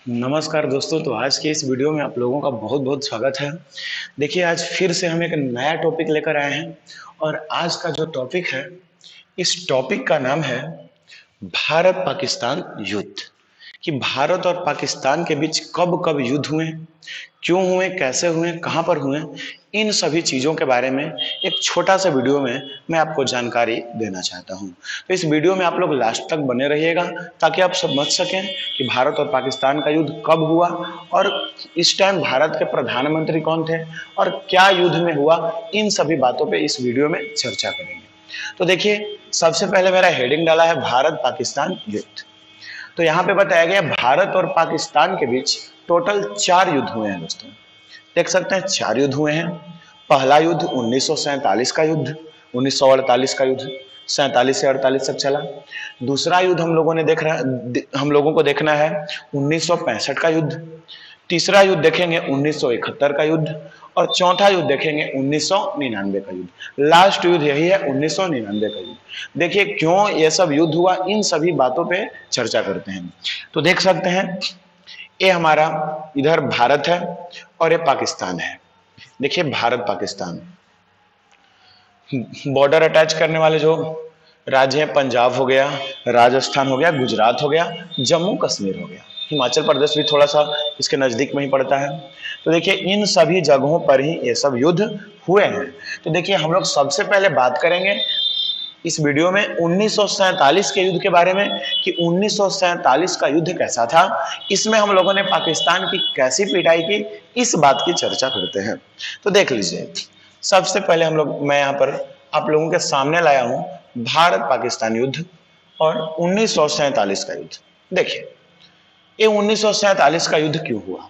नमस्कार दोस्तों। तो आज के इस वीडियो में आप लोगों का बहुत बहुत स्वागत है। देखिए, आज फिर से हम एक नया टॉपिक लेकर आए हैं और आज का जो टॉपिक है, इस टॉपिक का नाम है भारत पाकिस्तान युद्ध। कि भारत और पाकिस्तान के बीच कब कब युद्ध हुए, क्यों हुए, कैसे हुए, कहां पर हुए, इन सभी चीजों के बारे में एक छोटा सा वीडियो में मैं आपको जानकारी देना चाहता हूं। तो इस वीडियो में आप लोग लास्ट तक बने रहिएगा ताकि आप समझ सकें कि भारत और पाकिस्तान का युद्ध कब हुआ और इस टाइम भारत के प्रधानमंत्री कौन थे और क्या युद्ध में हुआ। इन सभी बातों पे इस वीडियो में चर्चा करेंगे। तो देखिए, सबसे पहले मेरा हेडिंग डाला है भारत पाकिस्तान युद्ध। तो यहाँ पे बताया गया भारत और पाकिस्तान के बीच टोटल 4 युद्ध हुए हैं दोस्तों। देख सकते हैं 4 युद्ध हुए हैं। पहला युद्ध 1947 का युद्ध, 1948 का युद्ध, 47 से 48 तक चला। दूसरा युद्ध हम लोगों को देखना है 1965 का युद्ध। तीसरा युद्ध देखेंगे 1971 का युद्ध और चौथा युद्ध देखेंगे 1999 का युद्ध। लास्ट युद्ध यही है 1999 का युद्ध। देखिए क्यों ये सब युद्ध हुआ, इन सभी बातों पे चर्चा करते हैं। तो देख सकते हैं ये हमारा इधर भारत है और ये पाकिस्तान है। देखिए भारत पाकिस्तान बॉर्डर अटैच करने वाले जो राज्य हैं, पंजाब हो गया, राजस्थान हो गया, गुजरात हो गया, जम्मू कश्मीर हो गया, हिमाचल प्रदेश भी थोड़ा सा इसके नजदीक में ही पड़ता है। तो देखिए इन सभी जगहों पर ही ये सब युद्ध हुए हैं। तो देखिए हम लोग सबसे पहले बात करेंगे इस वीडियो में 1947 के युद्ध के बारे में कि 1947 का युद्ध कैसा था, इसमें हम लोगों ने पाकिस्तान की कैसी पिटाई की, इस बात की चर्चा करते हैं। तो देख लीजिए, सबसे पहले मैं यहाँ पर आप लोगों के सामने लाया हूं भारत पाकिस्तान युद्ध और 1947 का युद्ध। देखिए ये 1947 का युद्ध क्यों हुआ।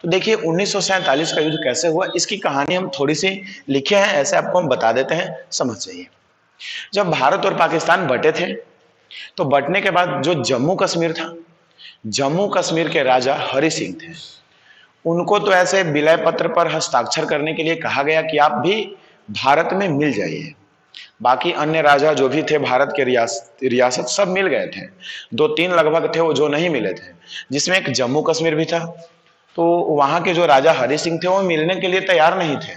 तो देखिए 1947 का युद्ध कैसे हुआ, इसकी कहानी हम थोड़ी सी लिखे हैं, ऐसे आपको हम बता देते हैं, समझ जाइए। जब भारत और पाकिस्तान बटे थे तो बटने के बाद जो जम्मू कश्मीर था, जम्मू कश्मीर के राजा हरि सिंह थे, उनको तो ऐसे विलय पत्र पर हस्ताक्षर करने के लिए कहा गया कि आप भी भारत में मिल जाइए। बाकी अन्य राजा जो भी थे भारत के रियासत सब मिल गए थे। 2-3 लगभग थे वो जो नहीं मिले थे, जिसमें एक जम्मू कश्मीर भी था। तो वहां के जो राजा हरि सिंह थे वो मिलने के लिए तैयार नहीं थे।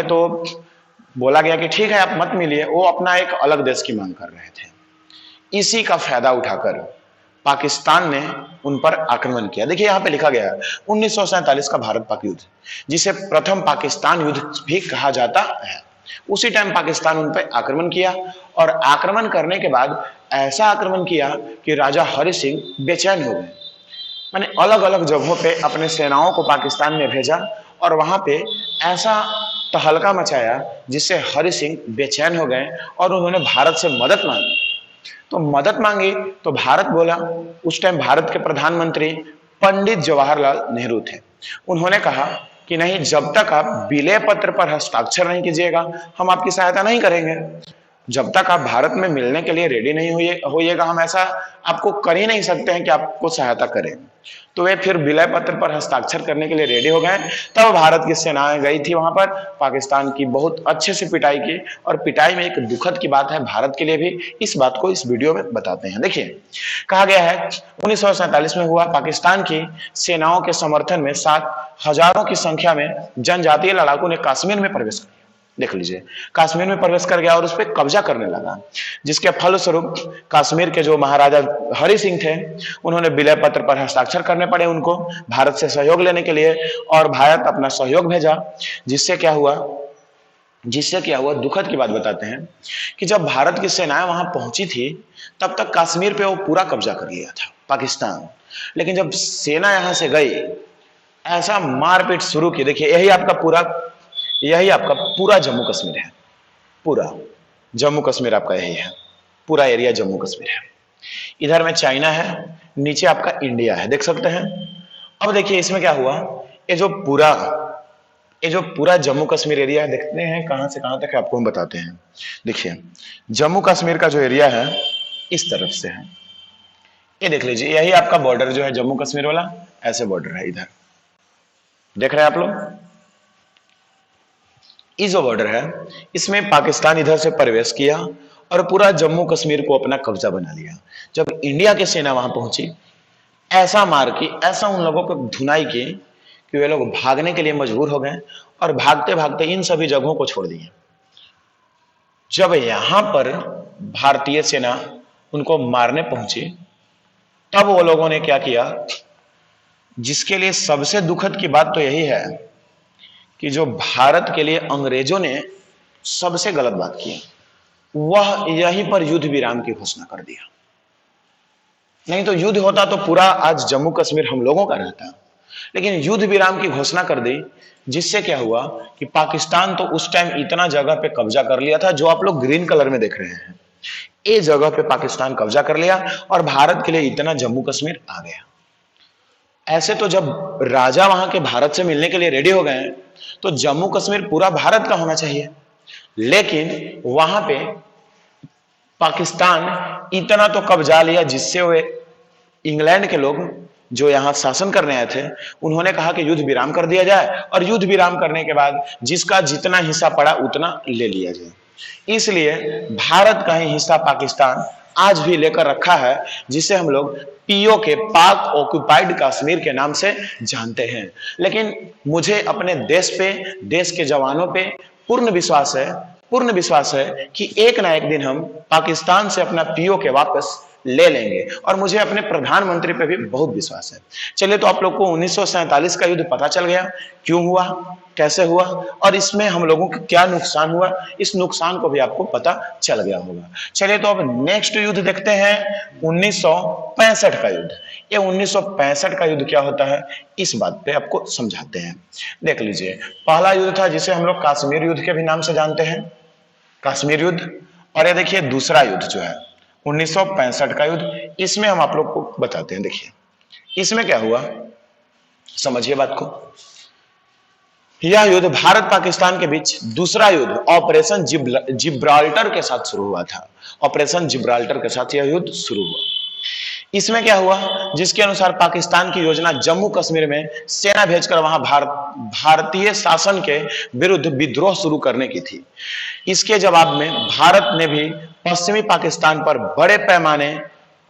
तो बोला गया कि ठीक है आप मत मिलिए। वो अपना एक अलग देश की मांग कर रहे थे। इसी का फायदा उठाकर पाकिस्तान ने उन पर आक्रमण किया। देखिए यहाँ पे लिखा गया है 1947 का भारत पाक युद्ध, जिसे प्रथम पाकिस्तान युद्ध भी कहा जाता है। उसी टाइम पाकिस्तान उन पर आक्रमण किया और आक्रमण करने के बाद ऐसा आक्रमण किया कि राजा हरि सिंह बेचैन हो गए। मैंने अलग अलग जगहों पे अपने सेनाओं को पाकिस्तान में भेजा और वहां पे ऐसा तहलका मचाया जिससे हरि सिंह बेचैन हो गए और उन्होंने भारत से मदद मांगी। तो मदद मांगी तो भारत बोला, उस टाइम भारत के प्रधानमंत्री पंडित जवाहरलाल नेहरू थे। उन्होंने कहा कि नहीं, जब तक आप विलय पत्र पर हस्ताक्षर नहीं कीजिएगा हम आपकी सहायता नहीं करेंगे। जब तक आप भारत में मिलने के लिए रेडी नहीं होइएगा हम ऐसा आपको कर ही नहीं सकते हैं कि आपको सहायता करें। तो वे फिर विलय पत्र पर हस्ताक्षर करने के लिए रेडी हो गए। तब भारत की सेनाएं गई थी वहां पर, पाकिस्तान की बहुत अच्छे से पिटाई की। और पिटाई में एक दुखद की बात है भारत के लिए भी, इस बात को इस वीडियो में बताते हैं। देखिए कहा गया है 1947 में हुआ, पाकिस्तान की सेनाओं के समर्थन में 7 हजारों की संख्या में जनजातीय लड़ाकू ने कश्मीर में प्रवेश किया। देख लीजिए, कश्मीर में प्रवेश कर गया और उस पर कब्जा करने लगा, जिसके फलस्वरूप कश्मीर के जो महाराजा हरि सिंह थे उन्होंने विलय पत्र पर हस्ताक्षर करने पड़े उनको भारत से सहयोग लेने के लिए। और भारत अपना सहयोग भेजा, जिससे क्या हुआ दुखद की बात बताते हैं कि जब भारत की सेनाएं वहां पहुंची थी तब तक कश्मीर पे वो पूरा कब्जा कर लिया था पाकिस्तान। लेकिन जब सेना यहां से गई, ऐसा मारपीट शुरू की। देखिए यही आपका पूरा जम्मू कश्मीर है, पूरा जम्मू कश्मीर आपका यही है, पूरा एरिया जम्मू कश्मीर है। इधर में चाइना है, नीचे आपका इंडिया है, देख सकते हैं। अब देखिए इसमें क्या हुआ, ये जो पूरा जम्मू कश्मीर एरिया है, देखते हैं कहां से कहां तक है आपको हम बताते हैं। देखिए जम्मू कश्मीर का जो एरिया है इस तरफ से है, ये देख लीजिए, यही आपका बॉर्डर जो है जम्मू कश्मीर वाला, ऐसे बॉर्डर है इधर, देख रहे हैं आप लोग। ये जो बॉर्डर है इसमें पाकिस्तान इधर से प्रवेश किया और पूरा जम्मू कश्मीर को अपना कब्जा बना लिया। जब इंडिया की सेना वहां पहुंची ऐसा मार की, ऐसा उन लोगों को धुनाई की कि वे लोग भागने के लिए मजबूर हो गए और भागते भागते इन सभी जगहों को छोड़ दिए। जब यहां पर भारतीय सेना उनको मारने पहुंची, तब वो लोगों ने क्या किया, जिसके लिए सबसे दुखद की बात तो यही है कि जो भारत के लिए अंग्रेजों ने सबसे गलत बात की, वह यहीं पर युद्ध विराम की घोषणा कर दिया। नहीं तो युद्ध होता तो पूरा आज जम्मू कश्मीर हम लोगों का रहता, लेकिन युद्ध विराम की घोषणा कर दी, जिससे क्या हुआ कि पाकिस्तान तो उस टाइम इतना जगह पे कब्जा कर लिया था, जो आप लोग ग्रीन कलर में देख रहे हैं, ये जगह पे पाकिस्तान कब्जा कर लिया और भारत के लिए इतना जम्मू कश्मीर आ गया। ऐसे तो जब राजा वहां के भारत से मिलने के लिए रेडी हो गए तो जम्मू कश्मीर पूरा भारत का होना चाहिए, लेकिन वहां पे पाकिस्तान इतना तो कब्जा लिया जिससे वे इंग्लैंड के लोग जो यहां शासन करने आए थे, उन्होंने कहा कि युद्ध विराम कर दिया जाए और युद्ध विराम करने के बाद जिसका जितना हिस्सा पड़ा उतना ले लिया जाए। इसलिए भारत का ही हिस्सा पाकिस्तान आज भी लेकर रखा है, जिसे हम लोग पीओके, पाक ऑक्युपाइड कश्मीर के नाम से जानते हैं। लेकिन मुझे अपने देश पे, देश के जवानों पे पूर्ण विश्वास है कि एक ना एक दिन हम पाकिस्तान से अपना पीओके वापस ले लेंगे, और मुझे अपने प्रधानमंत्री पे भी बहुत विश्वास है। चलिए, तो आप लोग को 1947 का युद्ध पता चल गया, क्यों हुआ, कैसे हुआ और इसमें हम लोगों को क्या नुकसान हुआ, इस नुकसान को भी आपको पता चल गया होगा। चलिए, तो अब नेक्स्ट युद्ध देखते हैं, 1965 का युद्ध। ये 1965 का युद्ध क्या होता है, इस बात पे आपको समझाते हैं। देख लीजिए, पहला युद्ध था जिसे हम लोग कश्मीर युद्ध के भी नाम से जानते हैं, कश्मीर युद्ध। और ये देखिए दूसरा युद्ध जो है 1965 का युद्ध, इसमें हम आप लोग को बताते हैं। देखिए इसमें क्या हुआ, समझिए बात को। यह युद्ध भारत पाकिस्तान के बीच दूसरा युद्ध ऑपरेशन जिब्राल्टर के साथ शुरू हुआ था। ऑपरेशन जिब्राल्टर के साथ यह युद्ध शुरू हुआ। इसमें क्या हुआ, जिसके अनुसार पाकिस्तान की योजना जम्मू कश्मीर में सेना भेजकर वहां भारतीय शासन के विरुद्ध विद्रोह शुरू करने की थी। इसके जवाब में भारत ने भी पश्चिमी पाकिस्तान पर बड़े पैमाने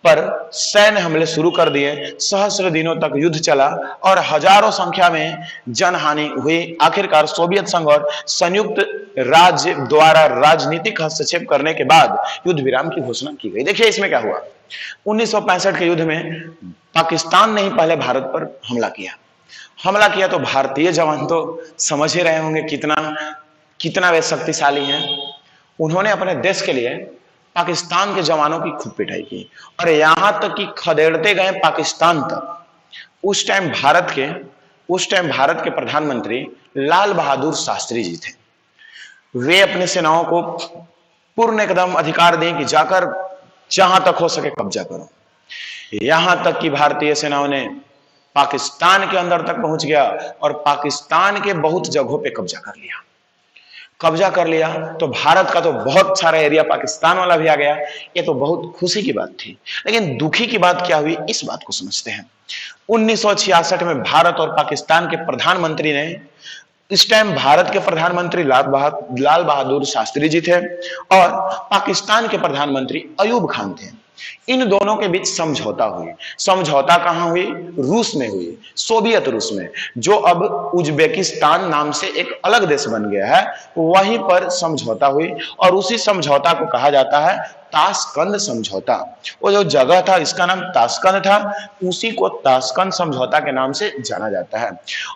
पर सैन्य हमले शुरू कर दिए। सहस्र दिनों तक युद्ध चला और हजारों संख्या में जनहानि हुई। आखिरकार सोवियत संघ और संयुक्त राज्य द्वारा राजनीतिक हस्तक्षेप करने के बाद युद्ध विराम की घोषणा की गई। देखिए इसमें क्या हुआ, 1965 के युद्ध में पाकिस्तान ने ही पहले भारत पर हमला किया तो भारतीय जवान तो समझ ही रहे होंगे कितना वे शक्तिशाली हैं। उन्होंने अपने देश के लिए पाकिस्तान के जवानों की खूब पिटाई की और यहां तक कि खदेड़ते गए पाकिस्तान तक। उस टाइम भारत के प्रधानमंत्री लाल बहादुर शास्त्री जी थे। वे अपने सेनाओं को पूर्ण एकदम अधिकार दें कि जाकर जहां तक हो सके कब्जा करो। यहां तक कि भारतीय सेनाओं ने पाकिस्तान के अंदर तक पहुंच गया और पाकिस्तान के बहुत जगहों पे कब्जा कर लिया तो भारत का तो बहुत सारा एरिया पाकिस्तान वाला भी आ गया। ये तो बहुत खुशी की बात थी, लेकिन दुखी की बात क्या हुई, इस बात को समझते हैं। 1966 में भारत और पाकिस्तान के प्रधानमंत्री ने, इस टाइम भारत के प्रधानमंत्री लाल बहादुर शास्त्री जी थे और पाकिस्तान के प्रधानमंत्री अयूब खान थे। इन दोनों के बीच समझौता हुई। समझौता कहां हुई, रूस में हुई, सोवियत रूस में, जो अब उज्बेकिस्तान नाम से एक अलग देश बन गया है, वहीं पर समझौता हुई और उसी समझौता को कहा जाता है ताशकंद समझौता। वो जो जगह था इसका नाम ताशकंद था, उसी को ताशकंद समझौता के नाम से जाना जाता है।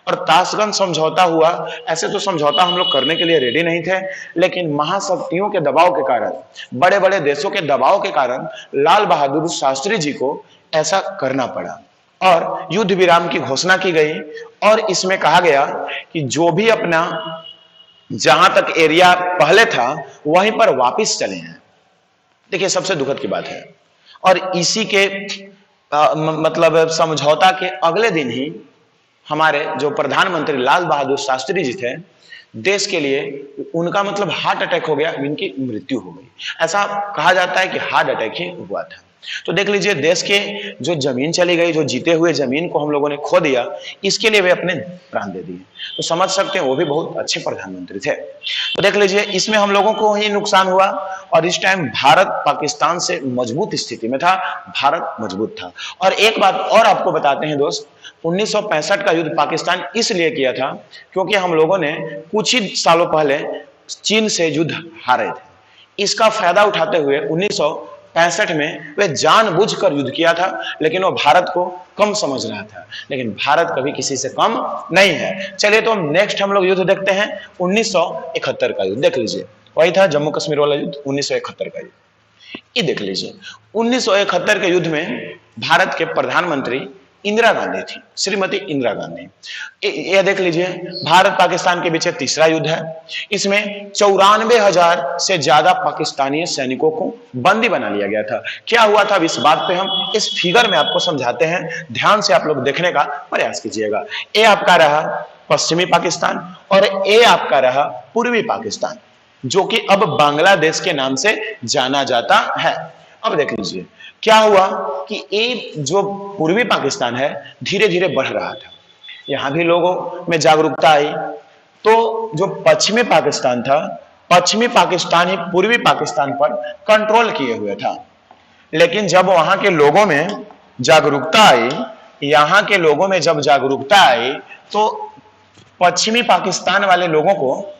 और ताशकंद समझौता हुआ, ऐसे तो समझौता हम लोग करने के लिए रेडी नहीं थे, लेकिन महाशक्तियों के दबाव के कारण, बड़े बड़े देशों के दबाव के कारण लाल बहादुर शास्त्री जी को ऐसा करना पड़ा और युद्ध विराम की घोषणा की गई। और इसमें कहा गया कि जो भी अपना जहां तक एरिया पहले था वहीं पर वापस चले हैं। देखिए सबसे दुखद की बात है। और इसी के मतलब समझौता के अगले दिन ही हमारे जो प्रधानमंत्री लाल बहादुर शास्त्री जी थे, देश के लिए उनका मतलब हार्ट अटैक हो गया, इनकी मृत्यु हो गई। ऐसा कहा जाता है कि हार्ट अटैक ही हुआ था। तो देख लीजिए, देश के जो जमीन चली गई, जो जीते हुए जमीन को हम लोगों ने खो दिया, इसके लिए वे अपने प्राण दे दिए। तो समझ सकते हैं वो भी बहुत अच्छे प्रधानमंत्री थे। तो देख लीजिए, इसमें हम लोगों को ही नुकसान हुआ और इस टाइम भारत पाकिस्तान से मजबूत स्थिति में था, भारत मजबूत था। और एक बात और आपको बताते हैं दोस्त, 1965 का युद्ध पाकिस्तान इसलिए किया था क्योंकि हम लोगों ने कुछ ही सालों पहले चीन से युद्ध हारे थे। इसका फायदा उठाते हुए 1965 में वे जानबूझकर युद्ध किया था, लेकिन वो भारत को कम समझ रहा था। लेकिन भारत कभी किसी से कम नहीं है। चलिए तो नेक्स्ट हम लोग युद्ध देखते हैं, 1971 का युद्ध देख लीजिए। वही था जम्मू कश्मीर वाला युद्ध, 1971 का युद्ध। ये देख लीजिए, 1971 के युद्ध में भारत के प्रधानमंत्री इंदिरा गांधी थी, श्रीमती इंदिरा गांधी। यह देख लीजिए, भारत पाकिस्तान के बीच तीसरा युद्ध है। इसमें 94,000 से ज्यादा पाकिस्तानी सैनिकों को बंदी बना लिया गया था। क्या हुआ था, इस बात पे हम इस फिगर में आपको समझाते हैं, ध्यान से आप लोग देखने का प्रयास कीजिएगा। ये आपका रहा पश्चिमी पाकिस्तान और ये आपका रहा पूर्वी पाकिस्तान, जो कि अब बांग्लादेश के नाम से जाना जाता है। अब देख लीजिए क्या हुआ कि ये जो पूर्वी पाकिस्तान है धीरे धीरे बढ़ रहा था, यहां भी लोगों में जागरूकता आई। तो जो पश्चिमी पाकिस्तान था, पश्चिमी पाकिस्तान ही पूर्वी पाकिस्तान पर कंट्रोल किए हुए था। लेकिन जब वहां के लोगों में जागरूकता आई, यहां के लोगों में जब जागरूकता आई, तो पश्चिमी पाकिस्तान वाले लोगों को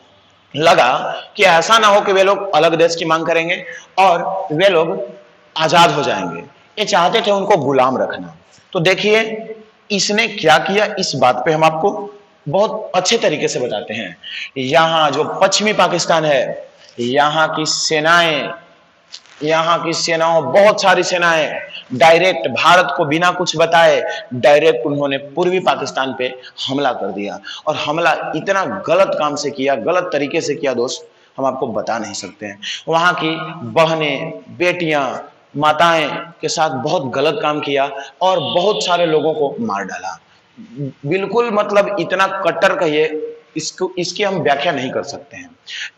लगा कि ऐसा ना हो कि वे लोग अलग देश की मांग करेंगे और वे लोग आजाद हो जाएंगे। ये चाहते थे उनको गुलाम रखना। तो देखिए इसने क्या किया, इस बात पे हम आपको बहुत अच्छे तरीके से बताते हैं। यहां जो पश्चिमी पाकिस्तान है, यहां की सेनाओं, बहुत सारी सेनाएं डायरेक्ट भारत को बिना कुछ बताए डायरेक्ट उन्होंने पूर्वी पाकिस्तान पे हमला कर दिया। और हमला इतना गलत काम से किया, गलत तरीके से किया दोस्त, हम आपको बता नहीं सकते हैं। वहां की बहनें, बेटियां, माताएं के साथ बहुत गलत काम किया और बहुत सारे लोगों को मार डाला। बिल्कुल मतलब इतना कट्टर कहिए, इसकी हम व्याख्या नहीं कर सकते हैं।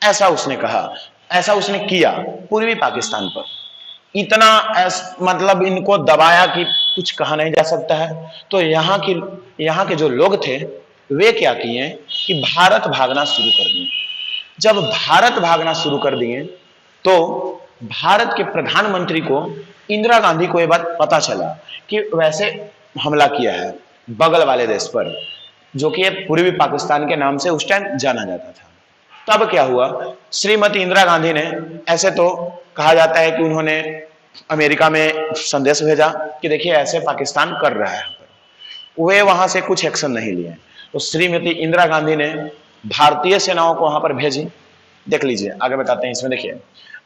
ऐसा उसने कहा, ऐसा उसने किया पूर्वी पाकिस्तान पर, इतना मतलब इनको दबाया कि कुछ कहा नहीं जा सकता है। तो यहाँ के जो लोग थे वे क्या किए कि भारत भागना शुरू कर दिए। जब भारत भागना शुरू कर दिए तो भारत के प्रधानमंत्री को, इंदिरा गांधी को यह बात पता चला कि वैसे हमला किया है बगल वाले देश पर, जो कि पूर्वी पाकिस्तान के नाम से उस टाइम जाना जाता था। तब क्या हुआ, श्रीमती इंदिरा गांधी ने, ऐसे तो कहा जाता है कि उन्होंने अमेरिका में संदेश भेजा कि देखिए ऐसे पाकिस्तान कर रहा है, वे वहां से कुछ एक्शन नहीं लिए। तो श्रीमती इंदिरा गांधी ने भारतीय सेनाओं को वहां पर भेजी। देख लीजिए आगे बताते हैं, इसमें देखिए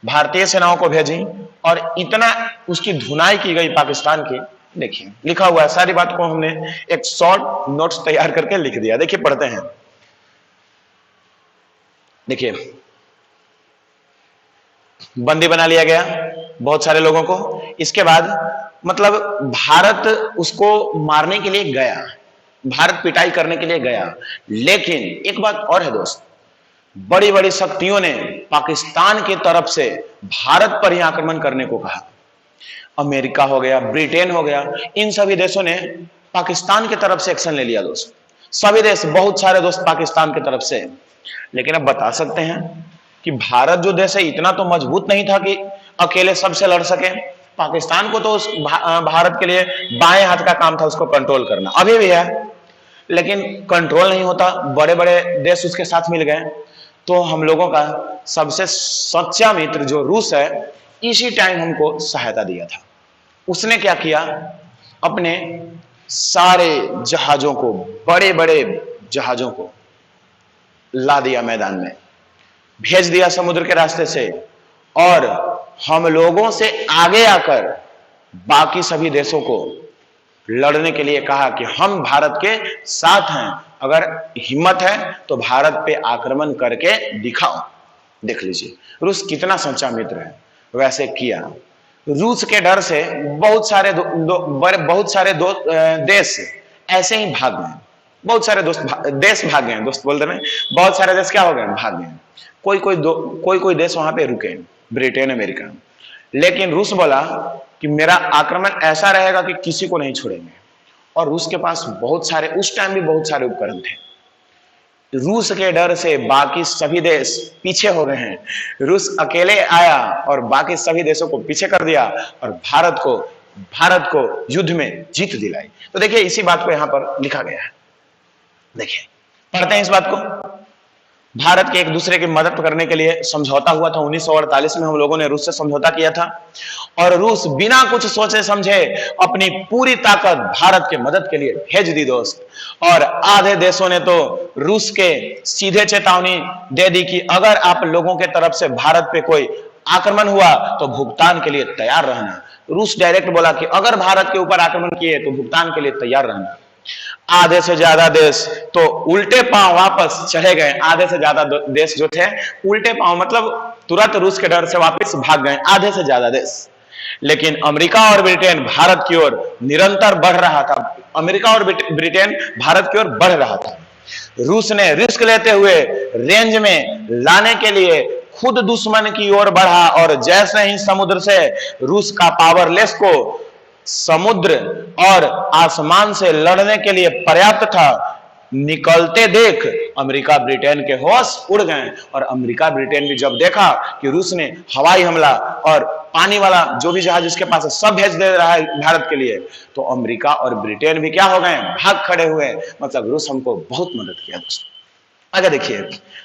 भारतीय सेनाओं को भेजी और इतना उसकी धुनाई की गई पाकिस्तान की। देखिए लिखा हुआ है, सारी बात को हमने एक शॉर्ट नोट्स तैयार करके लिख दिया। देखिए पढ़ते हैं, देखिए बंदी बना लिया गया बहुत सारे लोगों को। इसके बाद मतलब भारत उसको मारने के लिए गया, भारत पिटाई करने के लिए गया। लेकिन एक बात और है दोस्त, बड़ी बड़ी शक्तियों ने पाकिस्तान की तरफ से भारत पर ही आक्रमण करने को कहा। अमेरिका हो गया, ब्रिटेन हो गया, इन सभी देशों ने पाकिस्तान की तरफ से एक्शन ले लिया दोस्त। सभी देश, बहुत सारे दोस्त पाकिस्तान की तरफ से। लेकिन अब बता सकते हैं कि भारत जो देश है इतना तो मजबूत नहीं था कि अकेले सबसे लड़ सके। पाकिस्तान को तो उस भारत के लिए बाएं हाथ का काम था उसको कंट्रोल करना, अभी भी है, लेकिन कंट्रोल नहीं होता। बड़े बड़े देश उसके साथ मिल गए। तो हम लोगों का सबसे सच्चा मित्र जो रूस है, इसी टाइम हमको सहायता दिया था। उसने क्या किया, अपने सारे जहाजों को, बड़े बड़े जहाजों को ला दिया मैदान में, भेज दिया समुद्र के रास्ते से, और हम लोगों से आगे आकर बाकी सभी देशों को लड़ने के लिए कहा कि हम भारत के साथ हैं, अगर हिम्मत है तो भारत पे आक्रमण करके दिखाओ। देख लीजिए रूस कितना सच्चा मित्र है। वैसे किया। रूस के डर से बहुत सारे देश ऐसे ही भाग गए, बहुत सारे देश भाग गए, दोस्त बोल रहे हैं, बहुत सारे देश क्या हो गए, भाग गए। कोई कोई देश वहां पे रुके, ब्रिटेन, अमेरिका। लेकिन रूस बोला कि मेरा आक्रमण ऐसा रहेगा कि किसी को नहीं छोड़ेंगे। और रूस के पास बहुत सारे, उस टाइम भी बहुत सारे उपकरण थे। रूस के डर से बाकी सभी देश पीछे हो गए हैं। रूस अकेले आया और बाकी सभी देशों को पीछे कर दिया और भारत को युद्ध में जीत दिलाई। तो देखिए इसी बात को यहां पर लिखा गया है। देखिए पढ़ते हैं इस बात को। भारत के एक दूसरे की मदद करने के लिए समझौता हुआ था। 1948 में हम लोगों ने रूस से समझौता किया था और रूस बिना कुछ सोचे समझे अपनी पूरी ताकत भारत के मदद के लिए भेज दी दोस्त। और आधे देशों ने तो रूस के सीधे चेतावनी दे दी कि अगर आप लोगों के तरफ से भारत पे कोई आक्रमण हुआ तो भुगतान के लिए तैयार रहना। रूस डायरेक्ट बोला कि अगर भारत के ऊपर आक्रमण किए तो भुगतान के लिए तैयार रहना। आधे से ज्यादा देश तो उल्टे पांव वापस चले गए। आधे से ज्यादा देश जो थे उल्टे पांव मतलब तुरंत रूस के डर से वापस भाग गए, आधे से ज्यादा देश। लेकिन अमेरिका और ब्रिटेन भारत की ओर निरंतर बढ़ रहा था। अमेरिका और ब्रिटेन भारत की ओर बढ़ रहा था। रूस ने रिस्क लेते हुए रेंज में लाने के लिए खुद दुश्मन की ओर बढ़ा और जैसे ही समुद्र से रूस का पावरलेस को समुद्र और आसमान से लड़ने के लिए पर्याप्त था, निकलते देख अमेरिका ब्रिटेन के होश उड़ गए। और अमेरिका ब्रिटेन भी जब देखा कि रूस ने हवाई हमला और पानी वाला जो भी जहाज इसके पास है सब भेज दे रहा है भारत के लिए, तो अमेरिका और ब्रिटेन भी क्या हो गए, भाग खड़े हुए। मतलब रूस हमको बहुत मदद किया दोस्तों। अगर देखिए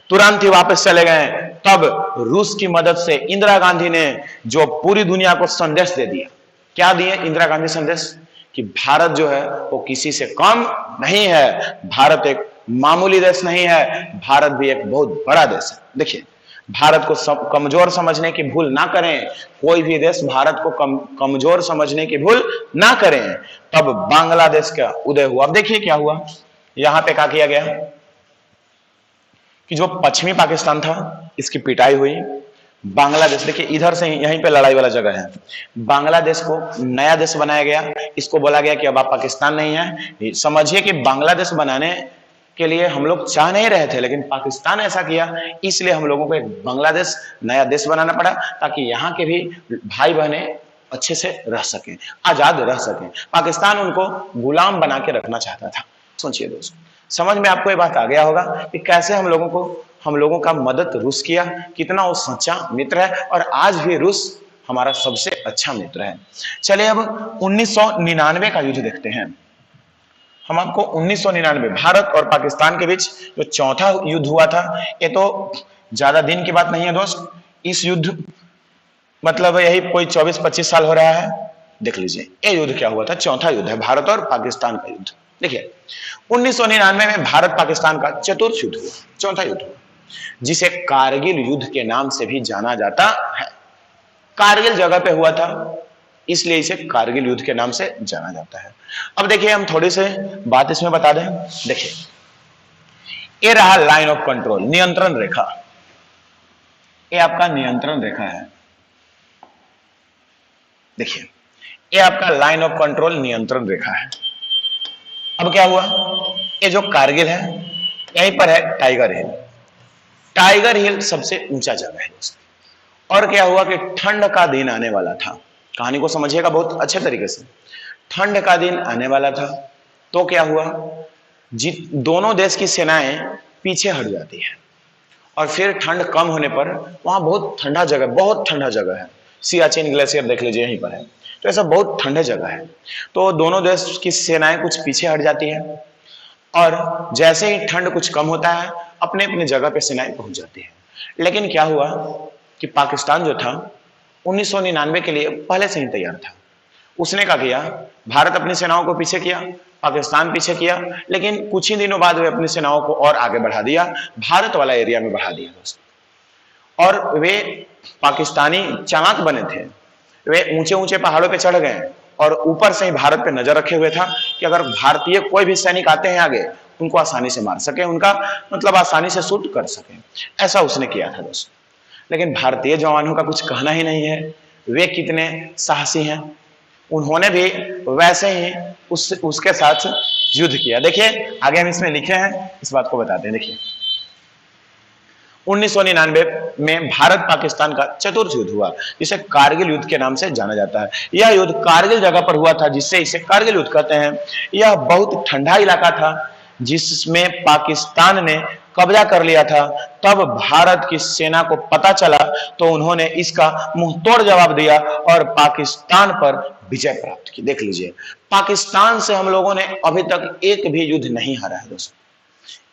तुरंत ही वापस चले गए। तब रूस की मदद से इंदिरा गांधी ने जो पूरी दुनिया को संदेश दे दिया। क्या दिए इंदिरा गांधी संदेश? कि भारत जो है वो किसी से कम नहीं है, भारत एक मामूली देश नहीं है, भारत भी एक बहुत बड़ा देश है। देखिए भारत को कमजोर समझने की भूल ना करें, कोई भी देश भारत को कमजोर समझने की भूल ना करें। तब बांग्लादेश का उदय हुआ। अब देखिए क्या हुआ, यहां पे क्या किया गया कि जो पश्चिमी पाकिस्तान था इसकी पिटाई हुई। बांग्लादेश देखिए इधर से यहीं पे लड़ाई वाला जगह है। बांग्लादेश को नया देश बनाया गया। इसको बोला गया कि अब आप पाकिस्तान नहीं है। समझिए कि बांग्लादेश बनाने के लिए हम लोग चाह नहीं रहे थे, लेकिन पाकिस्तान ऐसा किया, इसलिए हम लोगों को एक बांग्लादेश नया देश बनाना पड़ा ताकि यहाँ के भी भाई बहने अच्छे से रह सकें, आजाद रह सकें। पाकिस्तान उनको गुलाम बना के रखना चाहता था। सोचिए दोस्तों, समझ में आपको ये बात आ गया होगा कि कैसे हम लोगों का मदद रूस किया, कितना वो सच्चा मित्र है और आज भी रूस हमारा सबसे अच्छा मित्र है। चलिए अब 1999 का युद्ध देखते हैं। हम आपको 1999 भारत और पाकिस्तान के बीच जो चौथा युद्ध हुआ था, ये तो ज्यादा दिन की बात नहीं है दोस्त। इस युद्ध मतलब यही कोई 24-25 साल हो रहा है। देख लीजिए ये युद्ध क्या हुआ था, चौथा युद्ध है भारत और पाकिस्तान का युद्ध। देखिए 1999 में भारत पाकिस्तान का चतुर्थ युद्ध हुआ, चौथा युद्ध हुआ, जिसे कारगिल युद्ध के नाम से भी जाना जाता है। कारगिल जगह पे हुआ था इसलिए इसे कारगिल युद्ध के नाम से जाना जाता है। अब देखिए हम थोड़ी सी बात इसमें बता दें। देखिए ये रहा लाइन ऑफ कंट्रोल, नियंत्रण रेखा। ये आपका नियंत्रण रेखा है। देखिए ये आपका लाइन ऑफ कंट्रोल नियंत्रण रेखा है। अब क्या हुआ, ये जो कारगिल है यहीं पर है टाइगर हिल। टाइगर हिल सबसे ऊंचा जगह है। और क्या हुआ कि ठंड का दिन आने वाला था। कहानी को समझिएगा बहुत अच्छे तरीके से। ठंड का दिन आने वाला था तो क्या हुआ, दोनों देश की सेनाएं पीछे हट जाती है और फिर ठंड कम होने पर वहां बहुत ठंडा जगह है। सियाचिन ग्लेशियर देख लीजिए यहीं पर है। तो ऐसा बहुत ठंडे जगह है। तो दोनों देश की सेनाएं कुछ पीछे हट जाती है और जैसे ही ठंड कुछ कम होता है अपने अपने जगह पे सेनाएं पहुंच जाती है। लेकिन क्या हुआ कि पाकिस्तान जो था 1999 के लिए पहले से ही तैयार था। उसने क्या किया, भारत अपनी सेनाओं को पीछे किया, पाकिस्तान पीछे किया, लेकिन कुछ ही दिनों बाद वे अपनी सेनाओं को और आगे बढ़ा दिया, भारत वाला एरिया में बढ़ा दिया दोस्तों। और वे पाकिस्तानी चालाक बने थे। वे ऊंचे ऊंचे पहाड़ों पे चढ़ गए और ऊपर से ही भारत पे नजर रखे हुए था कि अगर भारतीय कोई भी सैनिक आते हैं आगे उनको आसानी से मार सके, उनका मतलब आसानी से शूट कर सके। ऐसा उसने किया था दोस्तों। लेकिन भारतीय जवानों का कुछ कहना ही नहीं है, वे कितने साहसी हैं। उन्होंने भी वैसे ही उसके साथ युद्ध किया। देखिए आगे हम इसमें लिखे हैं, इस बात को बताते हैं। देखिए 1999 में भारत पाकिस्तान का चतुर्थ युद्ध हुआ, जिसे कारगिल युद्ध के नाम से जाना जाता है। यह युद्ध कारगिल जगह पर हुआ था, जिससे इसे कारगिल युद्ध कहते हैं। यह बहुत ठंडा इलाका था, जिसमें पाकिस्तान ने कब्जा कर लिया था। तब भारत की सेना को पता चला तो उन्होंने इसका मुंहतोड़ जवाब दिया और पाकिस्तान पर विजय प्राप्त की। देख लीजिए, पाकिस्तान से हम लोगों ने अभी तक एक भी युद्ध नहीं हारा है दोस्तों।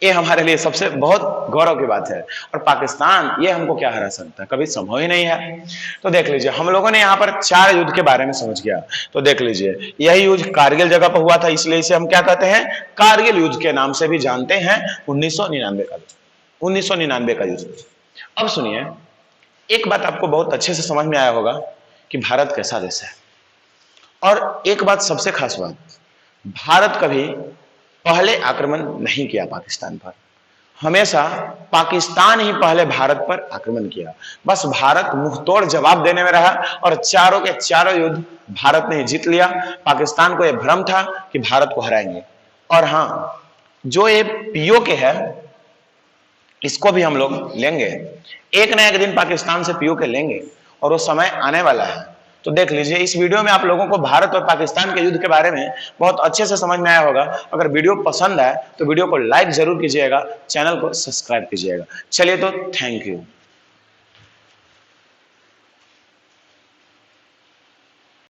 ये हमारे लिए सबसे बहुत गौरव की बात है। और पाकिस्तान ये हमको क्या हरा सकता है, कभी संभव ही नहीं है। तो देख लीजिए, हम लोगों ने यहाँ पर 4 युद्ध के बारे में समझ गया। तो देख लीजिए, यही युद्ध कारगिल जगह पर हुआ था, इसलिए इसे हम क्या कहते हैं, कारगिल युद्ध के नाम से भी जानते हैं। 1999 का युद्ध। अब सुनिए, एक बात आपको बहुत अच्छे से समझ में आया होगा कि भारत कैसा देश है। और एक बात सबसे खास बात, भारत कभी पहले आक्रमण नहीं किया पाकिस्तान पर, हमेशा पाकिस्तान ही पहले भारत पर आक्रमण किया। बस भारत मुंहतोड़ जवाब देने में रहा और चारों के चारों युद्ध भारत ने जीत लिया। पाकिस्तान को यह भ्रम था कि भारत को हराएंगे। और हाँ, जो ये पीओके है, इसको भी हम लोग लेंगे। एक न एक दिन पाकिस्तान से पीओके लेंगे और वो समय आने वाला है। तो देख लीजिए, इस वीडियो में आप लोगों को भारत और पाकिस्तान के युद्ध के बारे में बहुत अच्छे से समझ में आया होगा। अगर वीडियो पसंद आए तो वीडियो को लाइक जरूर कीजिएगा, चैनल को सब्सक्राइब कीजिएगा। चलिए, तो थैंक यू।